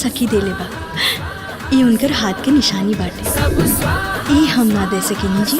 सखी देले बा। ये उनकर हाथ के निशानी बाटे, ये हम ना दे सकेनी जी।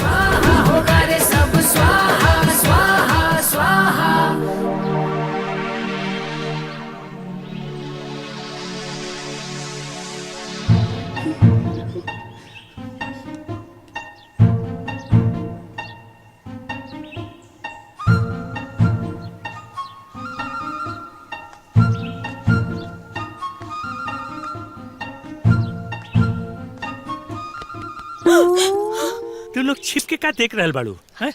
तू लोग छिप के का देख रहल बाड़ू? अरे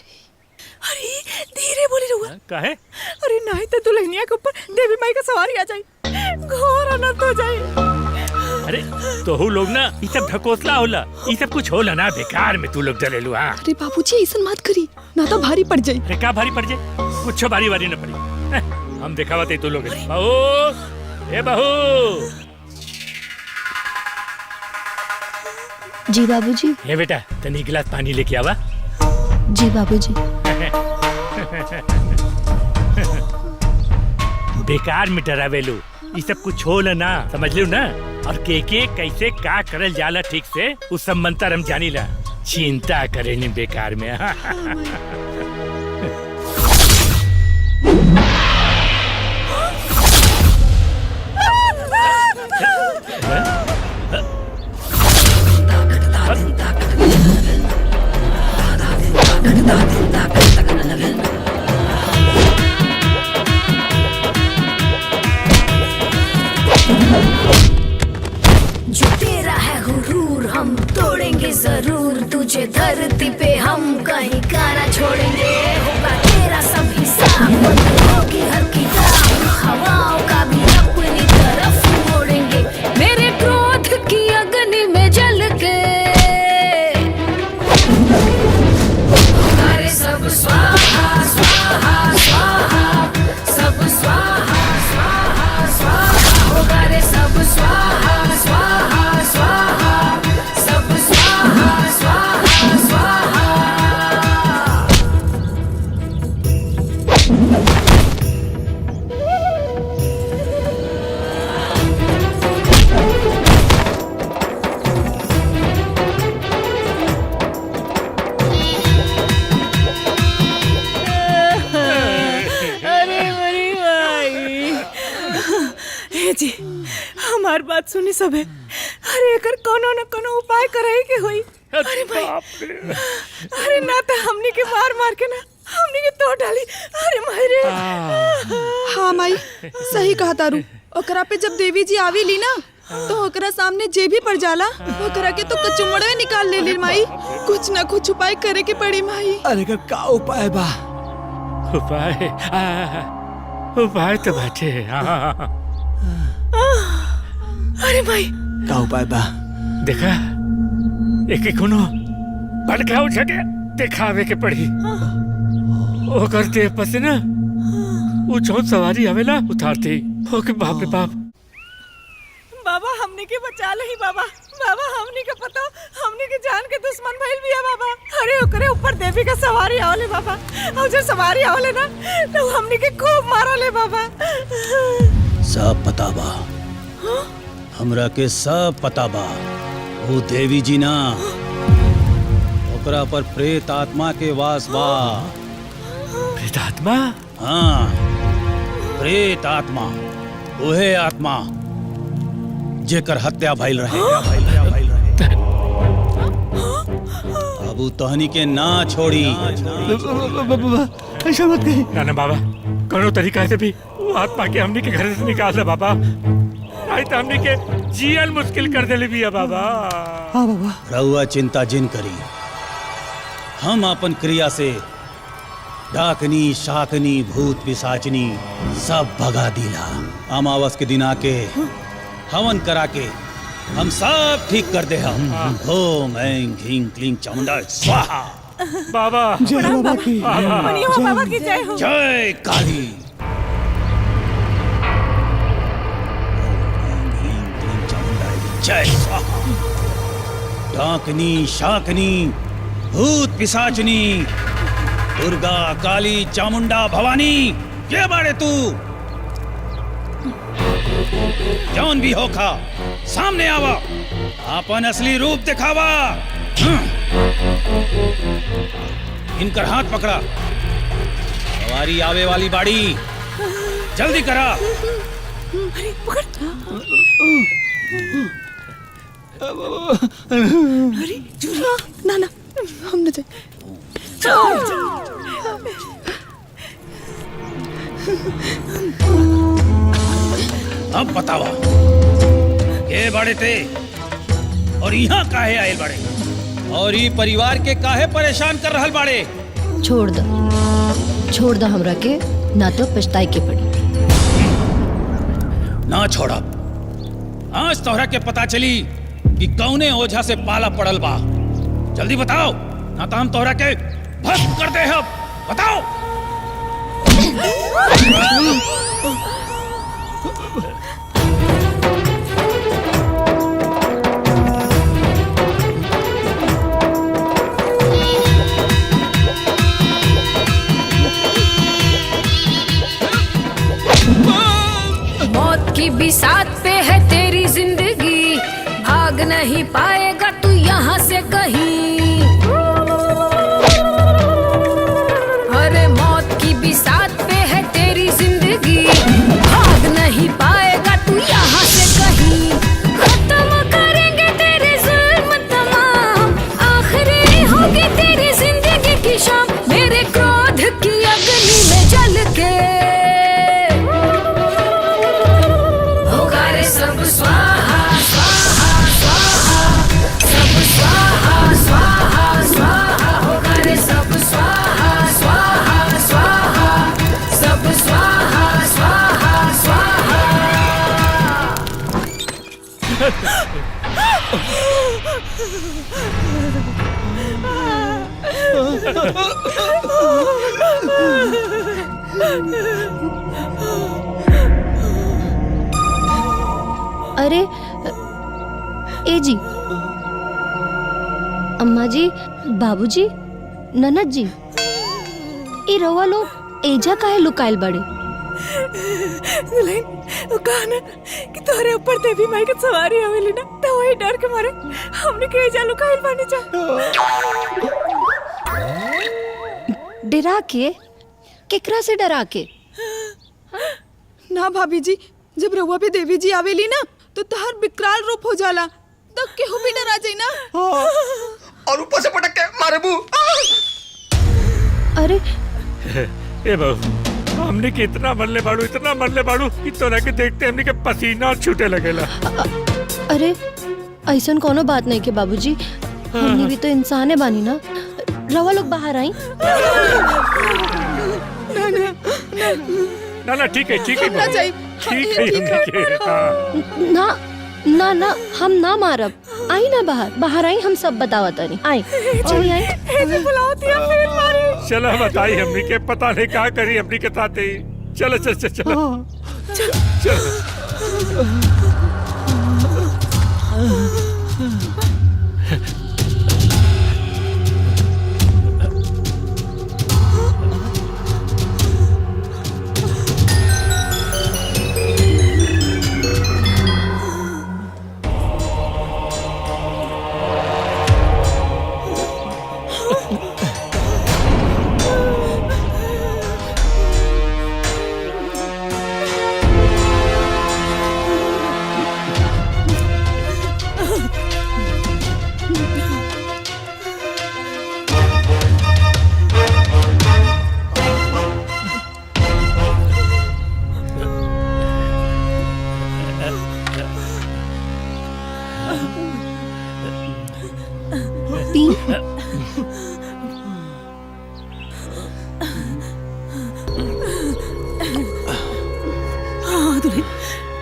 धीरे बोली रहुआ। काहे? अरे नहीं तो दुल्हनिया के ऊपर देवी माई का सवारी आ जाए, घोर अनर्थ हो जाए। अरे तोहू लोग ना ये सब ढकोसला होला, ये सब कुछ होला ना, बेकार में तू लोग डरेलू। हाँ अरे बाबूजी ऐसा मत करी, ना तो भारी पड़ जाए। अरे का भारी पड़ जाए? कुछ भारी वारी न पड़ी। हम दिखावत तू लोग। बहू, ए बहू। जी बाबूजी। ये बेटा तनी गिलास पानी लेके आवा। जी बाबूजी। बेकार में डरावेलू, ये सब कुछ होला ना, समझ लो ना। और के कैसे का करल जाला ठीक से उस सब मंत्र हम जानी ला। चिंता करे नहीं बेकार में। जो तेरा है हुरूर हम तोड़ेंगे जरूर, तुझे धरती पे हम कहीं का ना छोड़ेंगे। होगा तेरा सब हिसाब, होगी हर किताब, हवाओं का भी अपनी तरफ मोड़ेंगे। मेरे क्रोध की अग्नि में जल के अरे सब स्वाहा स्वाहा स्वाहा, सब स्वाहा स्वाहा स्वाहा, होगा रे सब स्वाहा स्वाहा स्वाहा, सब स्वाहा स्वाहा स्वाहा। अरे मेरी माई। जी हमार बात सुनी सब है। अरे एकर कोनो न कोनो उपाय करे के होई। अरे भाई, अरे ना तो हमनी के मार मार के ना हमनी के तोड़ डाली। अरे मायरे। हाँ माई सही कहा तारू। ओकरा पे जब देवी जी आवी ली ना तो ओकरा सामने जे भी पड़ जाला ओकरा के तो कचुमड़े निकाल ले ली माई। कुछ ना कुछ उपाय करे के पड़ी माई। अरे का उपाय बा? उपाय तो बाटे। अरे भाई का उपाय बा? देखा एक कोनो भड़काऊ जगह दिखावे के पड़ी। ओकर देह पर से ना वो जौन सवारी आवेला उतारते ओके। बाप रे बाप। बाबा हमने के बचा लही बाबा। बाबा हमने के पता हमने के जान के दुश्मन भइल बिया बाबा। अरे ओकरे ऊपर देवी का सवारी आवले बाबा, और जो सवारी आवले ना तो हमने के खूब मारले बाबा। सब पता बा हमरा के, सब पता बा। वो देवी जी ना, ओकरा पर प्रेत आत्मा के वास बा। प्रेत आत्मा? हाँ प्रेत आत्मा, ओहे आत्मा जेकर हत्या भइल रहे। अब उ तहनी के ना छोड़ी। ऐसा मत कही। ना बाबा, कौनो तरीका से भी वो आत्मा के हमने के घर से निकाल दे बाबा। नहीं तो हमने के जियल मुश्किल कर देले बिया बाबा। हाँ बाबा। रहुआ चिंता जिन करी, हम अपन क्रिया से डाकनी शाकनी भूत पिशाचनी सब भगा दिला। अमावस के दिन आके हवन करा के हम सब ठीक कर दे। हम ओम ऐं ह्रीं क्लीं चामुंडा स्वाहा। बाबा जय बाबा की, बाबा की जय हो। जय काली। जय स्वाहा। डाकनी शाकनी भूत पिशाचनी दुर्गा काली चामुंडा भवानी, ये बाड़े तू जौन भी होखा सामने आवा, अपन असली रूप दिखावा। इनकर हाथ पकड़ा, सवारी आवे वाली बाड़ी, जल्दी करा। अरे पकड़। अरे झूला ना ना हम न जाए। अब बतावा के बड़े थे और यहाँ काहे आए बड़े, और ये परिवार के काहे परेशान कर रहल बाड़े। छोड़ द हमरा के, ना तो पछताए के पड़ी। ना छोड़ा, आज तोहरा के पता चली कि कौने ओझा से पाला पड़ल बा। जल्दी बताओ, ना तो हम तोहरा के भस्म कर दे। अब बताओ। मौत की बिसात पे है तेरी जिंदगी, भाग नहीं पाएगा तू यहाँ से कहीं। अरे मौत की बिसात पे है तेरी जिंदगी, भाग नहीं पाएगा तू यहाँ से कहीं। खत्म करेंगे तेरे जुल्म तमाम, आखिरी होगी तेरी जिंदगी की शाम। मेरे क्रोध की अग्नि में जल के सब स्वाहा स्वाहा स्वाहा, सब स्वाहा स्वाहा स्वाहा होगा रे। सब स्वाहा स्वाहा स्वाहा, सब स्वाहा स्वाहा स्वाहा। अरे ए जी, अम्मा जी, बाबूजी, ननद जी, ए रवा लोग एजा काहे लुकाइल बड़े? दुल्हन वो कहा ना कि तोरे ऊपर देवी माई के सवारी आवेली ना, तो वही डर के मारे हमने के एजा लुकाइल बानी जा। डरा के? केकरा से डरा के? ना भाभी जी, जब रउआ पे देवी जी आवेली ना तो तहर विकराल रूप हो जाला, तो केहू भी डरा जाई ना। और ऊपर से पटक के मारे मुंह। अरे ए बहू, हमने के इतना मरले बाड़ू, इतना मरले बाड़ू कि तोरा के देखते हमने के पसीना छूटे लगेला। अरे ऐसन कोनो बात नहीं के बाबूजी, हमने भी तो इंसान है बानी ना। रवा लोग बाहर आई। ना ठीक है, ठीक है बहू, ठीक है हमने के। ना ना ना, हम ना मारब। आई ना बाहर आई, हम सब बतावत नहीं। आई आई चलो बताई, हमने के पता नहीं क्या करी हमने के साथ ही। चलो चल चल चलो चलो।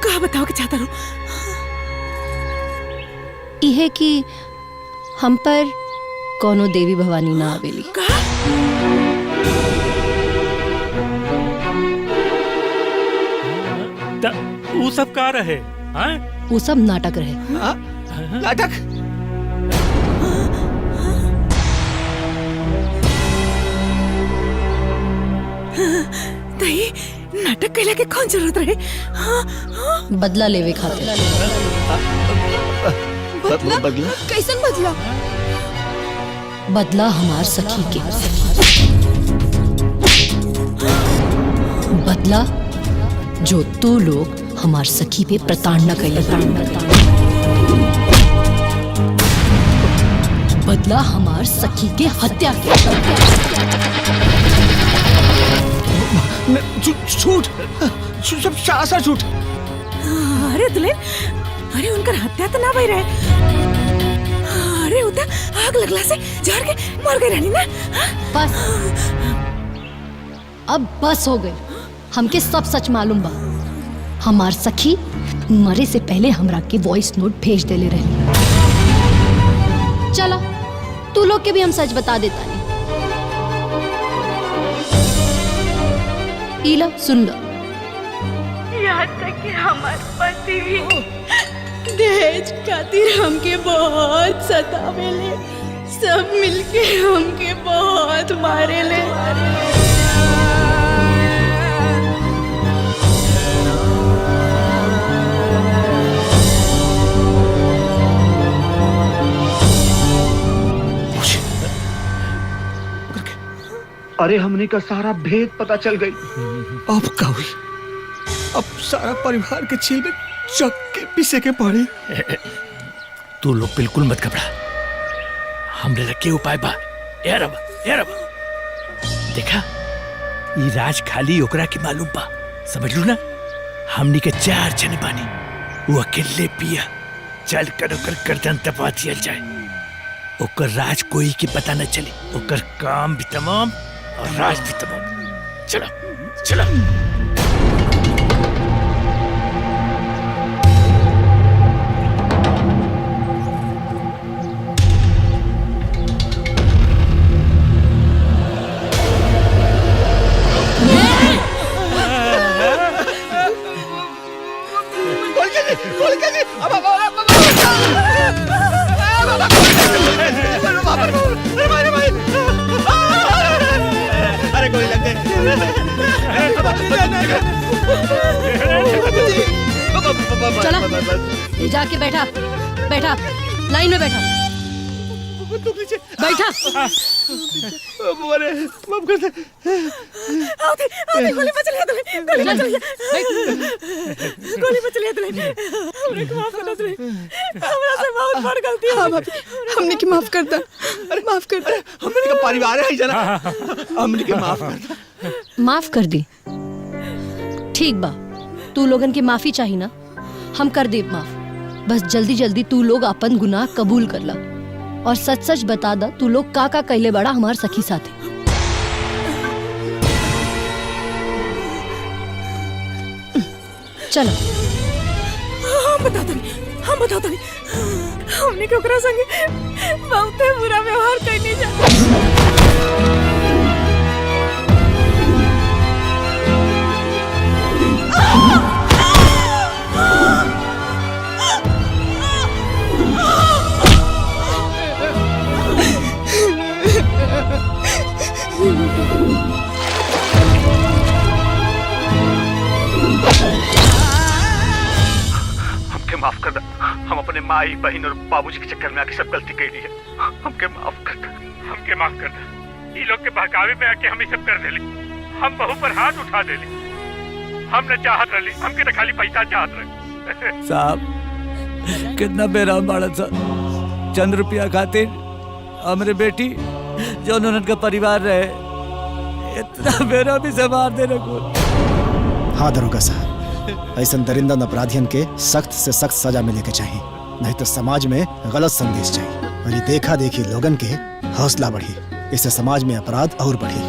कहा बताओ कि चाहता रहो? इहे कि हम पर कोनो देवी भवानी ना आवेली। वो सब का रहे? वो सब नाटक रहे। नाटक? नहीं, नाटक कैला के कौन जरूरत रहे? हाँ, हाँ। बदला लेवे खातिर। बदला कैसन बदला? बदला हमार सखी के। बदला जो तू लोग हमार सखी पे प्रताड़ना कैले। बदला हमार सखी के हत्या के। झूठ सब सासा झूठ। अरे दुल्हन, अरे उनकर हत्या तो ना भई रहे। अरे उता आग लगला से जहर के मर गई रहनी ना। बस अब बस हो गई। हमके सब सच मालूम बा। हमार सखी मरे से पहले हमरा के वॉइस नोट भेज देले रहे। चला तू लोग के भी हम सच बता देता नहीं। इला सुन लो। यहाँ तक कि हमारे पति भी दहेज खातिर हमके बहुत सतावेले। सब मिलके हमके बहुत मारेले। अरे हमने का सारा भेद पता चल गई। अब का हुई? अब सारा परिवार के छील में चक के पीछे के पड़े। तू लोग बिल्कुल मत घबरा, हमने रखे उपाय बा। ए रब देखा, ये राज खाली ओकरा के मालूम बा, समझ लू ना। हमनी के 4 जने बानी, वो अकेले पिया। चल कर ओकर गर्दन दबा दिया जाए। ओकर राज कोई के पता न चले। ओकर काम भी तमाम और राज भी तमाम। चलो चलो। अरे कोई लग गए। चला ये जाके बैठा बैठा लाइन में बैठा बैठा। माफ कर दे। गोली बच लिया दुल्हन, गोली बच लिया। गोली बच लिया दुल्हन। हमने को माफ कर दे। हमरा से बहुत बड़ गलती हो गई। हमने की माफ कर दे। अरे माफ कर दे। हमने का परिवार है जना। हमने के माफ कर दे। माफ कर दी। ठीक बा, तू लोगन की माफी चाहिए ना, हम कर दे माफ। बस जल्दी जल्दी तू लोग अपन गुनाह कबूल कर ला और सच सच बता दा तू लोग का कहले बड़ा हमार सखी साथे। चलो हम बता दो हमने के ओकरा संगे बहुते बुरा व्यवहार करने जा। हमके माफ कर दे। हम अपने माई बहन और बाबूजी के चक्कर में आके सब गलती कर ली है। हमके माफ कर दे। हमके माफ कर दे। ये लोग के बहकावे में आके हम ये सब कर देली। हम बहू पर हाथ उठा देली। हम न चाहत रही, हमके न खाली पैसा चाहत रहे। साहब कितना बेराम बाड़न सा। चंद रुपया खातिर हमरे बेटी जो उनका परिवार रहे इतना बेरामी से मार देने को। हाँ दरोगा साहब, ऐसा दरिंदा अपराधियन के सख्त से सख्त सजा मिले के चाहिए, नहीं तो समाज में गलत संदेश चाहिए और ये देखा देखी लोगन के हौसला बढ़ी, इससे समाज में अपराध और बढ़ी।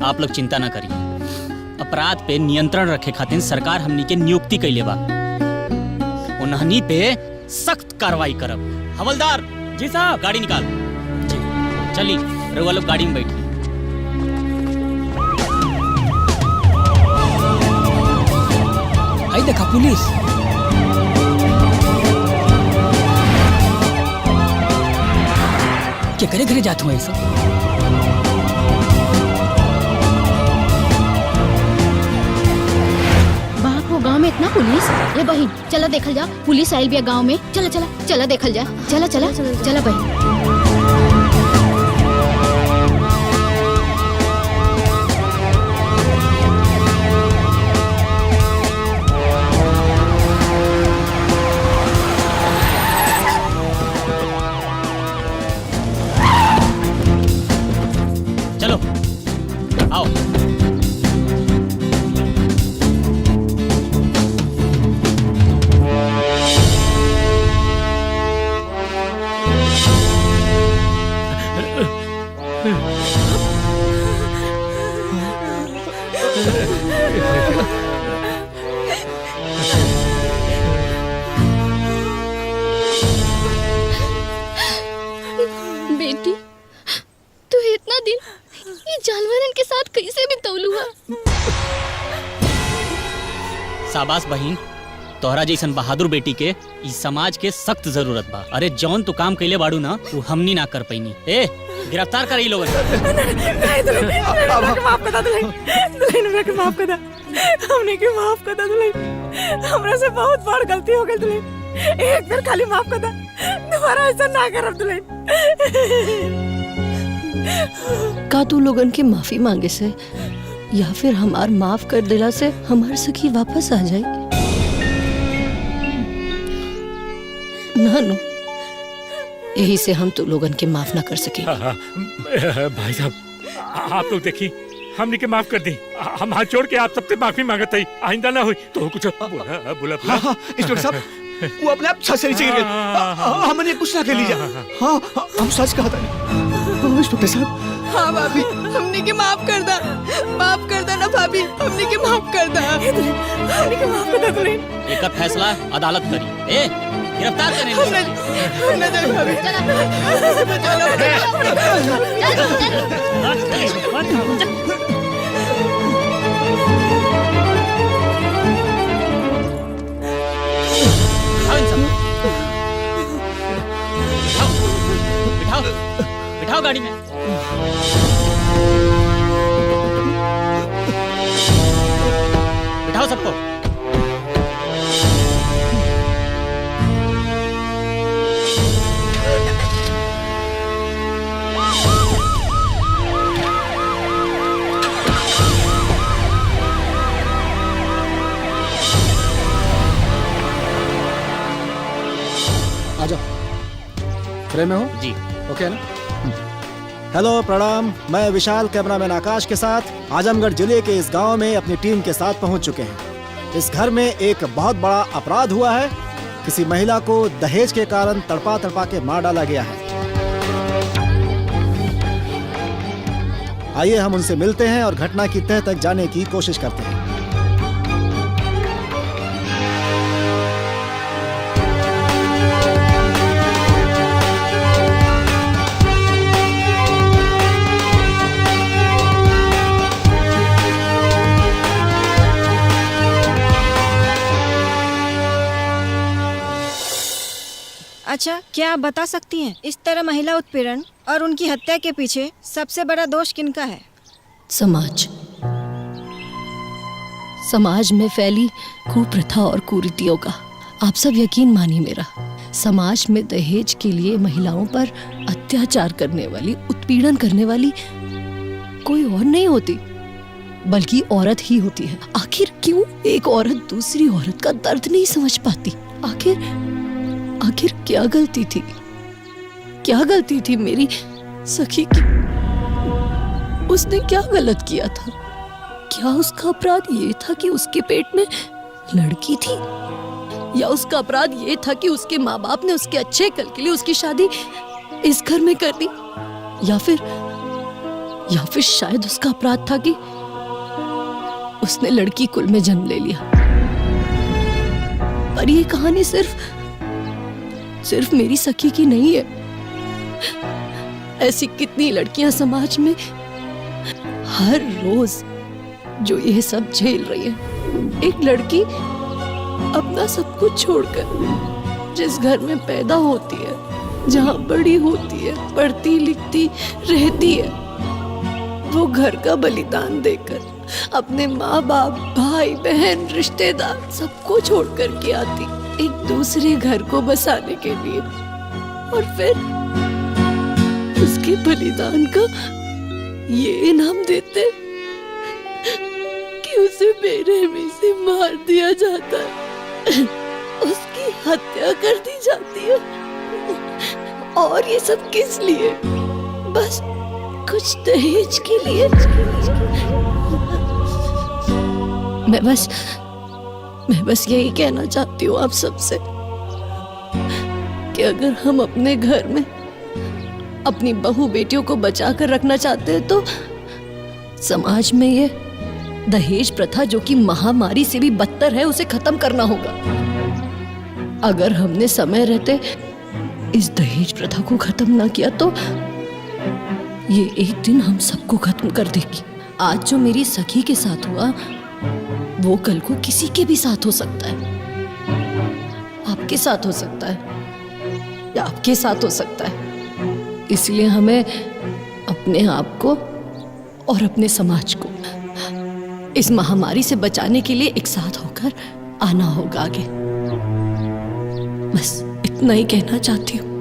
आप लोग चिंता ना करिए, अपराध पे नियंत्रण रखे खातिर सरकार हमनी के नियुक्ति कैले बा। उन्हनी पे सख्त कार्रवाई करब। हवलदार जी साहब, गाड़ी निकाल। जी चली, रउआ लोग गाड़ी में बैठी। आई देखा पुलिस। क्या करे घरे जात हुआ ऐसा? गांव में इतना पुलिस। ये बहन चला देखल जा, पुलिस आयल भी गांव में। चला चला चला देखल जा, चला चला चला बहन। चलो आओ। बेटी तू इतना दिन ये जानवरन के साथ कैसे बितौलू है? शाबाश बहिन, तोहरा जैसन बहादुर बेटी के इस समाज के सख्त जरूरत बा। अरे जौन तू काम कैले बाड़ू ना तू हमनी ना कर पैनी। ए गिरफ्तार कर ई लोगन। माफ कर दुल्हन, माफ कर दा, हमने के माफ कर दा दुल्हन। हमरा से बहुत बड़ गलती हो गई दुल्हन, एक बार खाली माफ कर दा, दोबारा ऐसा ना करब दुल्हन। का तू लोगन के माफी मांगे से या फिर हमार माफ कर दिला से हमार सखी वापस आ जाए? ना नो, यही से हम तो लोगन के माफ ना कर सके। भाई साहब आप लोग देखिए, हमने के माफ कर दी। हम हाथ जोड़ के आप सबसे माफी मांगत हई, आइंदा ना हुई तो कुछ बोला। हाँ इंस्पेक्टर साहब, वो अपने आप छत से नीचे गिर गए, हमने कुछ ना कर लीजिए। हाँ हम सच कहा था इंस्पेक्टर साहब। हाँ भाभी, हमने के माफ कर दा ना भाभी, हमने के माफ कर दा, हमने के माफ कर दा दुल्हन। एक फैसला अदालत करी। ए गिरफ्तार करें। बिठाओ बिठाओ गाड़ी में। बिठाओ सबको। फ्रेम में हो? जी ओके ना? हेलो प्रणाम, मैं विशाल कैमरामैन आकाश के साथ आजमगढ़ जिले के इस गांव में अपनी टीम के साथ पहुंच चुके हैं। इस घर में एक बहुत बड़ा अपराध हुआ है। किसी महिला को दहेज के कारण तड़पा तड़पा के मार डाला गया है। आइए हम उनसे मिलते हैं और घटना की तह तक जाने की कोशिश करते हैं। अच्छा, क्या आप बता सकती हैं इस तरह महिला उत्पीड़न और उनकी हत्या के पीछे सबसे बड़ा दोष किनका है? समाज में फैली कुप्रथा और कुरीतियों का। आप सब यकीन मानिए मेरा, समाज में दहेज के लिए महिलाओं पर अत्याचार करने वाली, उत्पीड़न करने वाली कोई और नहीं होती, बल्कि औरत ही होती है। आखिर क्यों एक औरत दूसरी औरत का दर्द नहीं समझ पाती? आखिर क्या गलती थी? क्या गलती थी मेरी सखी की? उसने क्या गलत किया था? क्या उसका अपराध ये था कि उसके पेट में लड़की थी, या उसका अपराध ये था कि उसके माँ बाप ने उसके अच्छे कल के लिए उसकी शादी इस घर में कर दी, या फिर शायद उसका अपराध था कि उसने लड़की कुल में जन्म ले लिया। पर ये कहानी सिर्फ मेरी सखी की नहीं है। ऐसी कितनी लड़कियां समाज में हर रोज जो ये सब झेल रही है। एक लड़की अपना सब कुछ छोड़कर जिस घर में पैदा होती है, जहाँ बड़ी होती है, पढ़ती लिखती रहती है, वो घर का बलिदान देकर अपने माँ बाप, भाई बहन, रिश्तेदार सबको छोड़ कर के आती एक दूसरे घर को बसाने के लिए, और फिर उसके बलिदान का ये इनाम देते कि उसे बेरहमी से मार दिया जाता है, उसकी हत्या कर दी जाती है। और ये सब किस लिए? बस कुछ दहेज के लिए। मैं बस यही कहना चाहती हूँ आप सबसे कि अगर हम अपने घर में अपनी बहू बेटियों को बचा कर रखना चाहते हैं तो समाज में ये दहेज प्रथा, जो कि महामारी से भी बदतर है, उसे खत्म करना होगा। अगर हमने समय रहते इस दहेज प्रथा को खत्म ना किया तो ये एक दिन हम सबको खत्म कर देगी। आज जो मेरी सखी के साथ हुआ वो कल को किसी के भी साथ हो सकता है, आपके साथ हो सकता है या आपके साथ हो सकता है। इसलिए हमें अपने आप को और अपने समाज को इस महामारी से बचाने के लिए एक साथ होकर आना होगा आगे। बस इतना ही कहना चाहती हूँ।